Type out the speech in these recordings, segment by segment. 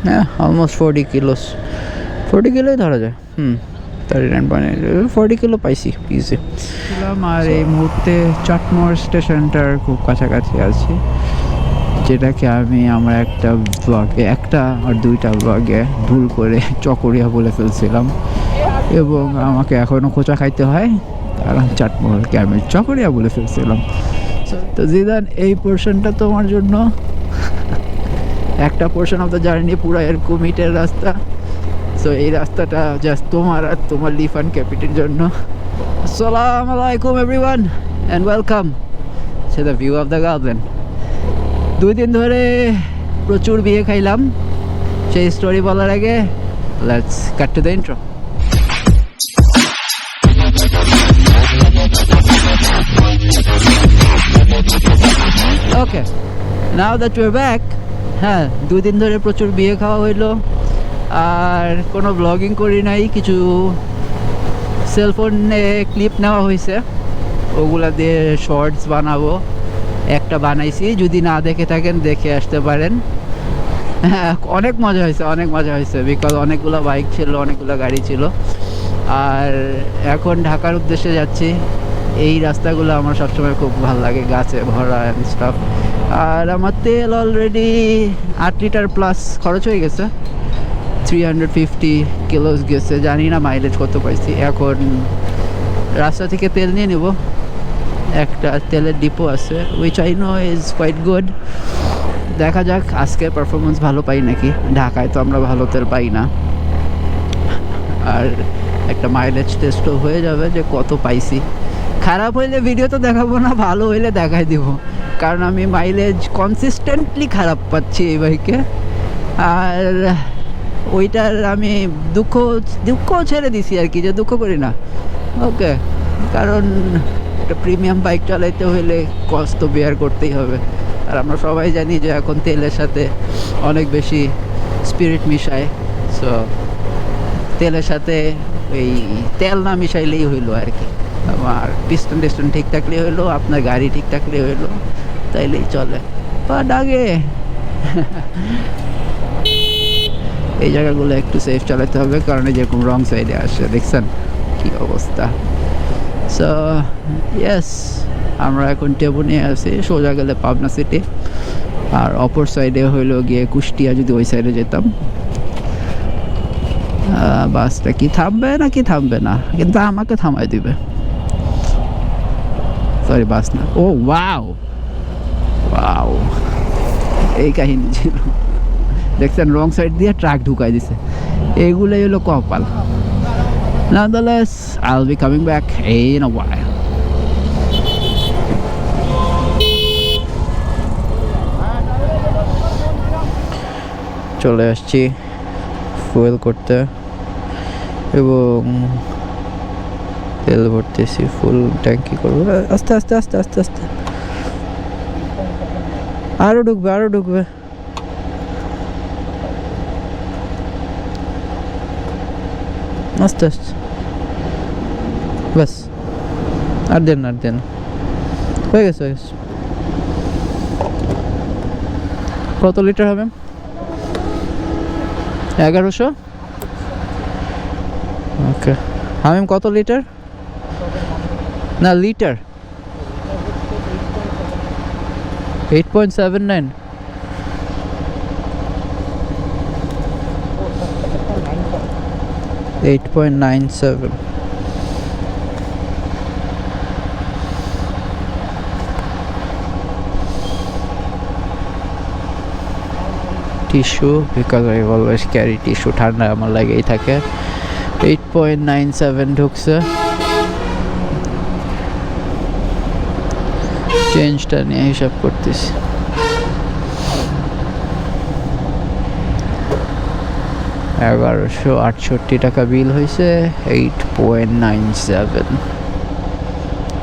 হ্যাঁ almost 40 kilos, 40 কিলোই ধরা যায়। 39.8 40 কিলো পাইছি ইজি ছিলাম। আর এই মুহূর্তে চাটমোহর স্টেশনটার খুব কাছাকাছি আছি, যেটাকে আমি আমার একটা আর দুইটা ব্লগে ভুল করে চকরিয়া বলে ফেলছিলাম, এবং আমাকে এখনও খোঁচা খাইতে হয়, কারণ চাটমোহরকে আমি চকরিয়া বলে ফেলছিলাম। তো জিদান, এই পোর্শনটা তোমার জন্য। একটা পোর্শন অফ দ্য জার্নি পুরো এরকম ইটের রাস্তা, সো এই রাস্তাটা জাস্ট তোমার আর তোমার লিফান ক্যাপিটের জন্য। আসসালামু আলাইকুম everyone and welcome to the view of the garden. 2 দিন ধরে প্রচুর বিয়ে খাইলাম, সেই স্টোরি বলার আগে let's cut to the intro. Okay, now that you are back. হ্যাঁ, 2 দিন ধরে প্রচুর বিয়ে খাওয়া হইলো, আর কোনো ব্লগিং করি নাই। কিছু সেলফোনে ক্লিপ নেওয়া হয়েছে, ওগুলা দিয়ে শর্টস বানাবো। একটা বানাইছি, যদি না দেখে থাকেন দেখে আসতে পারেন। হ্যাঁ, অনেক মজা হয়েছে বিকজ অনেকগুলো বাইক ছিল, অনেকগুলো গাড়ি ছিল। আর এখন ঢাকার উদ্দেশ্যে যাচ্ছি। এই রাস্তাগুলো আমার সবসময় খুব ভালো লাগে, গাছে ভরা অ্যান্ড স্টাফ। আর আমার তেল অলরেডি 8 লিটার প্লাস খরচ হয়ে গেছে, 350 কিলোস গেছে। জানি না মাইলেজ কত পাইছি। এখন রাস্তা থেকে তেল নিয়ে নেব, একটা তেলের ডিপো আছে, which I know is quite good. দেখা যাক আজকে পারফরমেন্স ভালো পাই নাকি। ঢাকায় তো আমরা ভালো তেল পাই না। আর একটা মাইলেজ টেস্টও হয়ে যাবে যে কত পাইছি। খারাপ হইলে ভিডিও তো দেখাবো না, ভালো হইলে দেখাই দিব, কারণ আমি মাইলেজ কনসিস্টেন্টলি খারাপ পাচ্ছি এই বাইকে। আর ওইটার আমি দুঃখ ছেড়ে দিছি আর কি, যে দুঃখ করি না। ওকে, কারণ একটা প্রিমিয়াম বাইক চালাইতে হইলে কষ্ট বেয়ার করতেই হবে। আর আমরা সবাই জানি যে এখন তেলের সাথে অনেক বেশি স্পিরিট মিশায়। সো তেলের সাথে এই তেল না মিশাইলেই হইলো আর কি। আমার পিস্টন ঠিক থাকলেই হইলো, আপনার গাড়ি ঠিক থাকলেই হইলো, তাইলেই চলে। বাট আগে এই জায়গাগুলো একটু সেফ চালাতে হবে, কারণ যেরকম রং সাইডে আসে, দেখছেন কি অবস্থা। সো ইয়েস, আমরা এখন টেবু নিয়ে আসি, সোজা গেলে পাবনা সিটি, আর অপর সাইডে হইলো গিয়ে কুষ্টিয়া। যদি ওই সাইডে যেতাম, বাসটা কি থামবে নাকি থামবে না, কিন্তু আমাকে থামাই দিবে। সরি, বাস না। ও ওয়াও, এই কাহিনী ছিল। দেখছেন রং সাইড দিয়ে ট্রাক ঢুকাই দিছে। এইগুলোই হলো কপাল। Nonetheless, I'll be coming back in a while. চলে আসছি ফুয়েল করতে এবং তেল ভরতেছি, ফুল ট্যাঙ্কি করবো। আস্তে আস্তে আস্তে আস্তে আস্তে আরো ঢুকবে। আস্তে আস্তে, বাস। আর দেন হয়ে গেছে। কত লিটার হবে? 1100। ওকে, হামিম কত লিটার? না, litre 8.79। Tissue, because I always carry tissue, ঠান্ডা আমার লাগেই থাকে। 8.97 ঢুকছে। চেঞ্জটা নিয়ে হিসাব করতেছি। $1168 বিল হয়েছে। 8.97।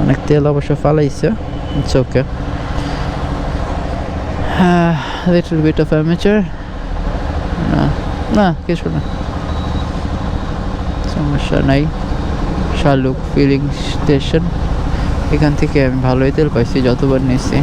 অনেক তেল অবশ্য ফালাইছে, it's okay. Little bit of amateur, না কিছু না, সমস্যা নাই। শালুক ফিলিং স্টেশন, এখান থেকে আমি ভালোই তেল পাইছি যতবার নিয়েছি।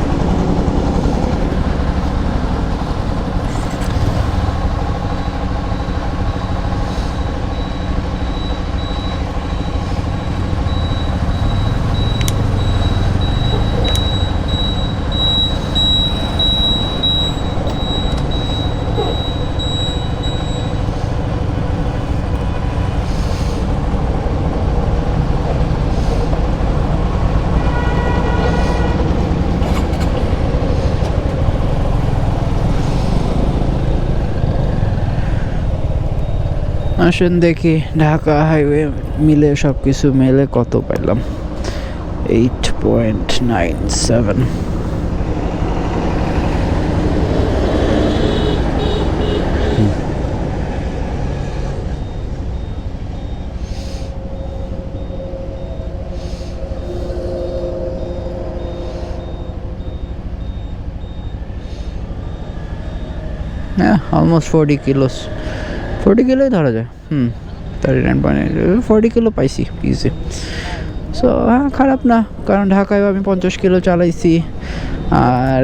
আসেন দেখি ঢাকা হাইওয়ে মিলে সব কিছু মিলে কত পাইলাম। 8.97। হ্যাঁ, অলমোস্ট 40 কিলোস, 40 কিলোই ধরা যায়। 39.8, 40 কিলো পাইছি ইজি। সো হ্যাঁ, খারাপ না, কারণ ঢাকায় আমি 50 কিলো চালাইছি আর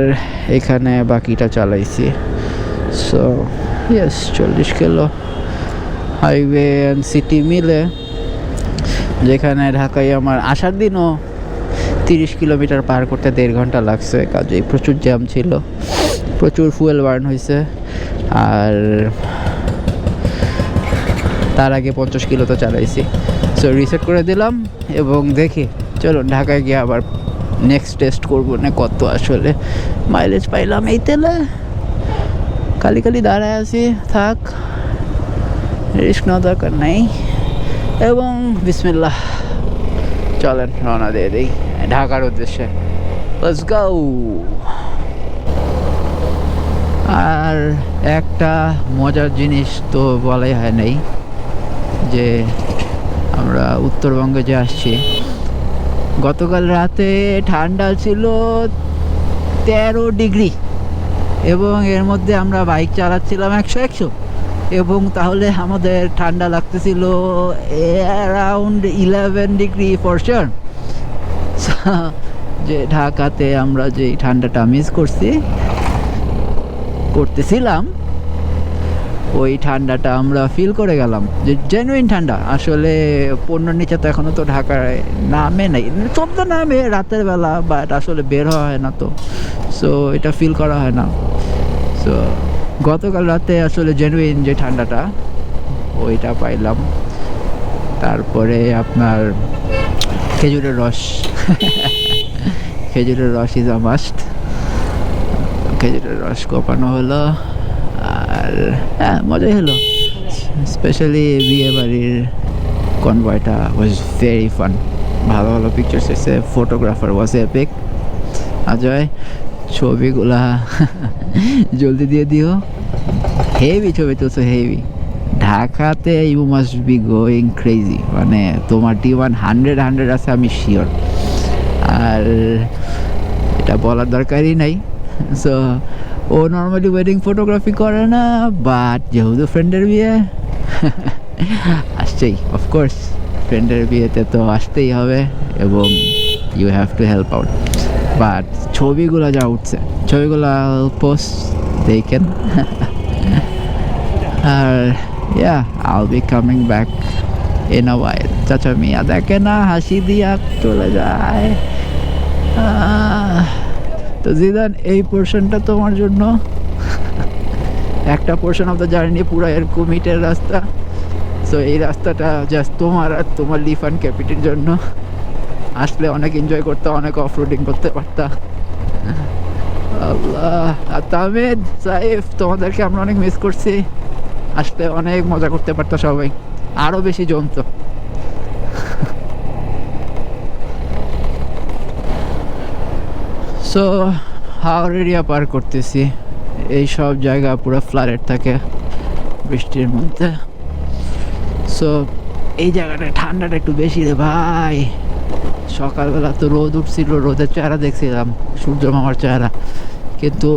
এখানে বাকিটা চালাইছি। So yes, 40 kilo highway and city মিলে, যেখানে ঢাকায় আমার আসার দিনও 30 কিলোমিটার পার করতে 1.5 ঘন্টা লাগছে, কাজেই প্রচুর জ্যাম ছিল, প্রচুর ফুয়েল বার্ন হয়েছে। আর তার আগে 50 কিলো তো চালাইছি। সো রিসেট করে দিলাম এবং দেখি, চলো ঢাকায় গিয়ে আবার নেক্সট টেস্ট করবো না কত আসলে মাইলেজ পাইলাম এই তেলে। খালি খালি দাঁড়ায় আছি, থাক, রিস্ক নেওয়া দরকার নাই। এবং বিসমিল্লাহ, চলেন রওনা দিয়ে দিই ঢাকার উদ্দেশ্যে। Let's go. আর একটা মজার জিনিস তো বলাই হয় নাই, যে আমরা উত্তরবঙ্গে যে আসছি, গতকাল রাতে ঠান্ডা ছিল 13 ডিগ্রি এবং এর মধ্যে আমরা বাইক চালাচ্ছিলাম 100 এবং তাহলে আমাদের ঠান্ডা লাগতেছিল অ্যারাউন্ড 11 ডিগ্রি ফর শিওর। যে ঢাকাতে আমরা যে ঠান্ডাটা মিস করতেছিলাম, ওই ঠান্ডাটা আমরা ফিল করে গেলাম, যে জেনুইন ঠান্ডা। আসলে 15 নিচে তো এখনো তো ঢাকায় নামে নাই, সব তো নামে রাতের বেলা, বাট আসলে বের হওয়া হয় না তো, সো এটা ফিল করা হয় না। সো গতকাল রাতে আসলে জেনুইন যে ঠান্ডাটা, ওইটা পাইলাম। তারপরে আপনার খেজুরের রস, খেজুরের রস ইজ আ মাস্ট। খেজুরের রস কোপানো হলো আর হ্যাঁ, মজাই হলো। স্পেশালি বিয়ে বাড়ির কনভয়টা ওয়াজ ভেরি ফান, ভালো ভালো পিকচার্স এসে, ফটোগ্রাফার ওয়াজ এপিক। অজয়, ছবিগুলা জলদি দিয়ে দিও, হেভি ছবি তুলছে, হেভি। ঢাকাতে you must be going crazy, মানে তোমার ডিমান্ড 100 আছে আমি শিওর। আর এটা বলার দরকারই নাই। সো ও নর্মালি ওয়েডিং ফটোগ্রাফি করে না, বাট যেহেতু ফ্রেন্ডের বিয়ে আসছেই, অফকোর্স ফ্রেন্ডের বিয়েতে তো আসতেই হবে এবং you have to help out. But ছবিগুলো যা উঠছে, ছবিগুলো পোস্ট দেখেন। আর ইয়া, I'll be coming back in a while. চাচা মিয়া দেখে না, হাসি দিয়া চলে যায়। তো জিদান, এই পোর্শনটা তোমার জন্য, একটা পোর্শন অফ দ্য জার্নি পুরো এরকম মিটের রাস্তা। সো এই রাস্তাটা জাস্ট তোমার আর তোমার লিফান ক্যাপিটের জন্য। আসলে অনেক এনজয় করতে, অনেক অফ রোডিং করতে পারতা। আল্লাহ, আর তাহমেদ, সাইফ, তোমাদেরকে আমরা অনেক মিস করছি। আসলে অনেক মজা করতে পারতো সবাই, আরও বেশি জমতো। সো হাওড় এরিয়া পার করতেছি, এই সব জায়গা পুরো ফ্লাডেড থাকে বৃষ্টির মধ্যে। সো এই জায়গাটা ঠান্ডাটা একটু বেশি রে ভাই। সকালবেলা তো রোদ উঠছিল, রোদের চেহারা দেখছিলাম, সূর্য মামার চেহারা, কিন্তু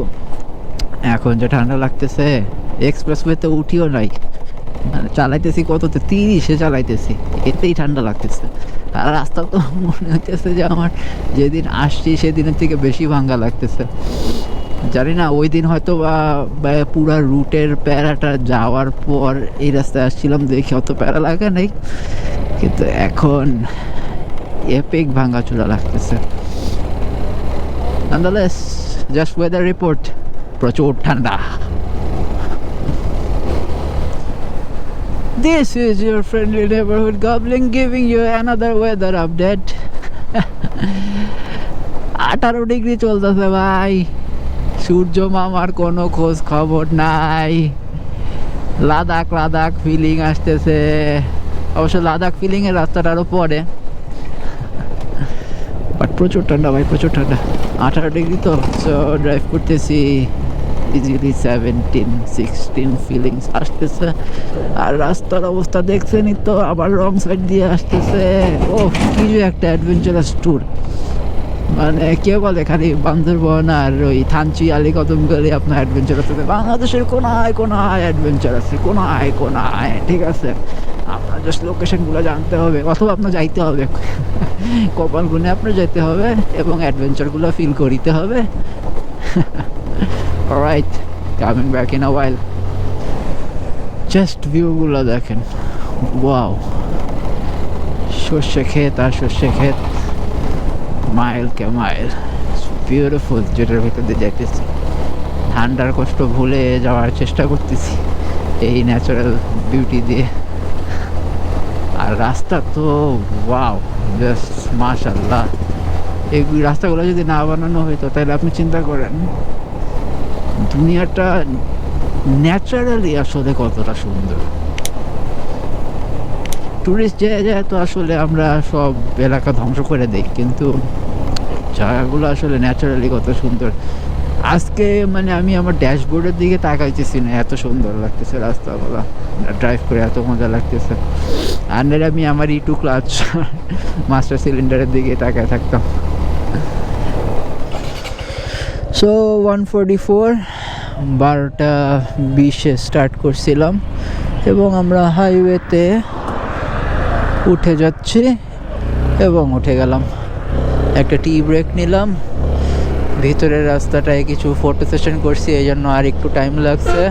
এখন যে ঠান্ডা লাগতেছে, এক্সপ্রেসওয়েতে উঠিও নাই, মানে চালাইতেছি কততে, 30-এ চালাইতেছি, এতেই ঠান্ডা লাগতেছে। আর রাস্তা তো মনে হচ্ছে যে আমার যেদিন আসছি সেদিনের থেকে বেশি ভাঙ্গা লাগতেছে। জানি না ওই দিন হয়তো বা পুরা রুটের প্যারাটা যাওয়ার পর এই রাস্তায় আসছিলাম দেখে অত প্যারা লাগে নাই, কিন্তু এখন এপিক ভাঙ্গা চুলা লাগতেছে। nonetheless, just weather report, প্রচুর ঠান্ডা। This is your friendly neighborhood goblin giving you another weather update. 18 degree চলতেছে ভাই, সূর্য মামার কোনো খোঁজ খবর নাই। লাদাখ লাদাখ ফিলিং আসতেছে। অবশ্য লাদাখ ফিলিং এর রাস্তাটা আরো পরে, বাট প্রচুর ঠান্ডা ভাই, প্রচুর ঠান্ডা। 18 ডিগ্রি তো, সো ড্রাইভ করতেছি ইজিলি 17-16 ফিলিংস আসতেছে। আর রাস্তার অবস্থা দেখছেনই তো, আবার রং সাইড দিয়ে আসতেছে। ও কি যে একটা অ্যাডভেঞ্চারাস ট্যুর, মানে কে বলে খালি বান্দরবন আর ওই থানচি আলীকদম গেলে আপনার অ্যাডভেঞ্চার আছে। বাংলাদেশের কোনায় কোনায় অ্যাডভেঞ্চার আছে, কোনায় কোনায়, ঠিক আছে। আপনার জাস্ট লোকেশনগুলো জানতে হবে, অথবা আপনার যাইতে হবে, কপাল গুনে আপনার যেতে হবে এবং অ্যাডভেঞ্চারগুলো ফিল করিতে হবে। Alright, coming back in a while. Just ভিউগুলো দেখেন, ওয়াও, সর্ষে ক্ষেত আর সর্ষে ক্ষেত, মাইল কে মাইল, বিউটিফুল। যেটার ভিতর দিয়ে যাইতেছি, ঠান্ডার কষ্ট ভুলে যাওয়ার চেষ্টা করতেছি এই ন্যাচারাল বিউটি দিয়ে। আর রাস্তা তো ওয়াও, জাস্ট মাশাআল্লাহ। এই রাস্তাগুলো যদি না বানানো হইতো তাহলে আপনি চিন্তা করেন দুনিয়াটা ন্যাচারালি আসলে কতটা সুন্দর। টুরিস্ট যায় তো আসলে আমরা সব এলাকা ধ্বংস করে দিই, কিন্তু জায়গাগুলো আসলে ন্যাচারালি কত সুন্দর। আজকে মানে আমি আমার ড্যাশবোর্ডের দিকে তাকাইতেছি না, এত সুন্দর লাগতেছে রাস্তাগুলো, ড্রাইভ করে এত মজা লাগতেছে। আর আমি আমার ইটু ক্লাচ মাস্টার সিলিন্ডারের দিকে তাকায় থাকতাম। সো 144, 12:20 স্টার্ট করছিলাম এবং আমরা হাইওয়েতে উঠে যাচ্ছি এবং উঠে গেলাম। একটা টি ব্রেক নিলাম, ভিতরের রাস্তাটায় কিছু ফটো সেশন করছি, এই জন্য আর একটু টাইম লাগছে।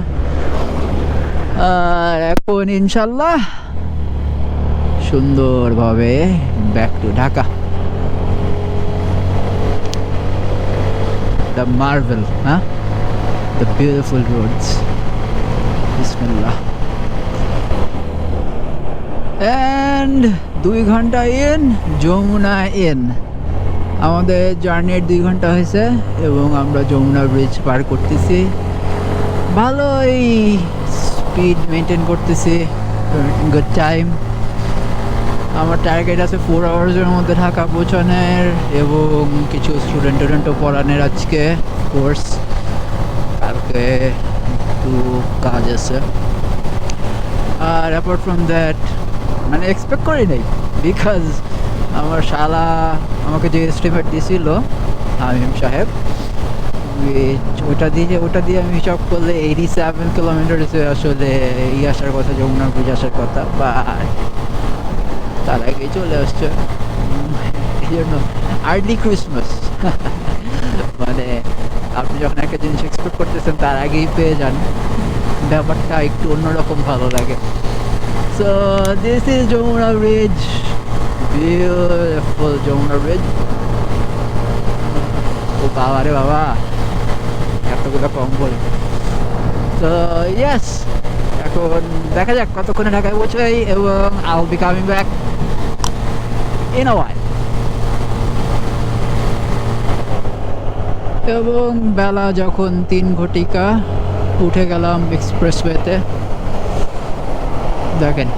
আর এখন ইনশাল্লাহ সুন্দরভাবে back to Dhaka. The Marvel, হ্যাঁ, দ্য বিউটিফুল রোডস। বিসমিল্লাহ। অ্যান্ড 2 ঘন্টা ইন, যমুনা ইন। আমাদের জার্নির 2 ঘন্টা হয়েছে এবং আমরা যমুনা ব্রিজ পার করতেছি। ভালোই স্পিড মেনটেন করতেছি, গুড টাইম। আমার টার্গেট আছে 4 আওয়ার্সের মধ্যে ঢাকা পৌঁছানোর এবং কিছু স্টুডেন্টও পড়ানোর আজকে কোর্স। কালকে একটু কাজ আছে। আর অ্যাপার্ট ফ্রম দ্যাট মানে এক্সপেক্ট করি নাই, বিকজ আমার শালা আমাকে যে এস্টিমেট দিয়েছিল হামিম সাহেব, ওটা দিয়ে আমি হিসাব করলে 87 কিলোমিটারসে আসলে আসার কথা, যমুনা ব্রিজ আসার কথা, বা তার আগেই চলে আসছে। এই জন্য আর্লি ক্রিসমাস। মানে আপনি যখন একটা জিনিস এক্সপেক্ট করতেছেন তার আগেই পেয়ে যান, ব্যাপারটা একটু অন্যরকম ভালো লাগে। So this is Jamuna bridge, beautiful Jamuna bridge. ও বাবা রে বাবা, এতগুলো কম্বল। তো ইয়েস, এখন দেখা যাক কতক্ষণে ঢাকায় পৌঁছাই এবং I will be coming back in a while. এবং বেলা যখন 3 ঘটিকা, উঠে গেলাম এক্সপ্রেসওয়েতে। দেখেন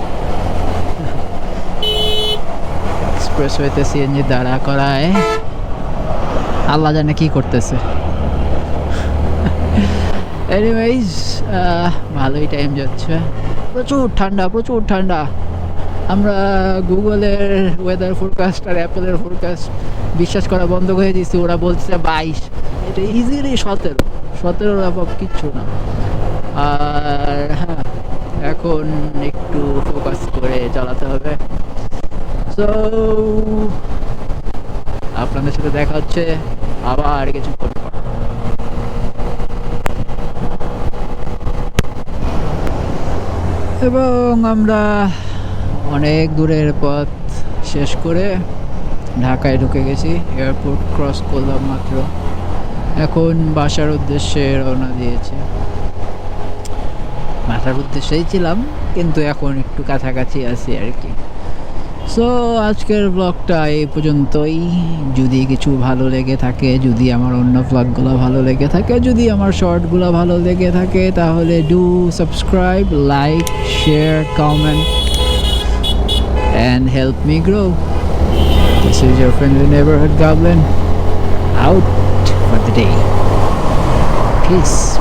এক্সপ্রেসওয়েতে সিএনজি দাঁড়া করায় আল্লাহ জানে কি করতেছে। এনিওয়েজ, ভালোই টাইম যাচ্ছে। প্রচুর ঠান্ডা, প্রচুর ঠান্ডা। আমরা গুগলের ওয়েদার ফোরকাস্ট আর অ্যাপেলের ফোরকাস্ট বিশ্বাস করা বন্ধ করে দিয়েছি। ওরা বলছে 22, এটা ইজিলি 17 অভাব কিচ্ছু না। আর হ্যাঁ, এখন একটু ফোকাস করে চালাতে হবে। সো আপনাদের সাথে দেখা হচ্ছে আবার কিছুক্ষণ পর। এবং আমরা অনেক দূরের পথ শেষ করে ঢাকায় ঢুকে গেছি। এয়ারপোর্ট ক্রস করলাম মাত্র, এখন বাসার উদ্দেশ্যে রওনা দিয়েছি। বাসার উদ্দেশ্যেই ছিলাম, কিন্তু এখন একটু কাছাকাছি আছি আর কি। সো আজকের ব্লগটা এই পর্যন্তই। যদি কিছু ভালো লেগে থাকে, যদি আমার অন্য ব্লগগুলো ভালো লেগে থাকে, যদি আমার শর্টগুলো ভালো লেগে থাকে, তাহলে do subscribe, like, share, comment and help me grow. This is your friendly neighborhood goblin out for the day. Peace.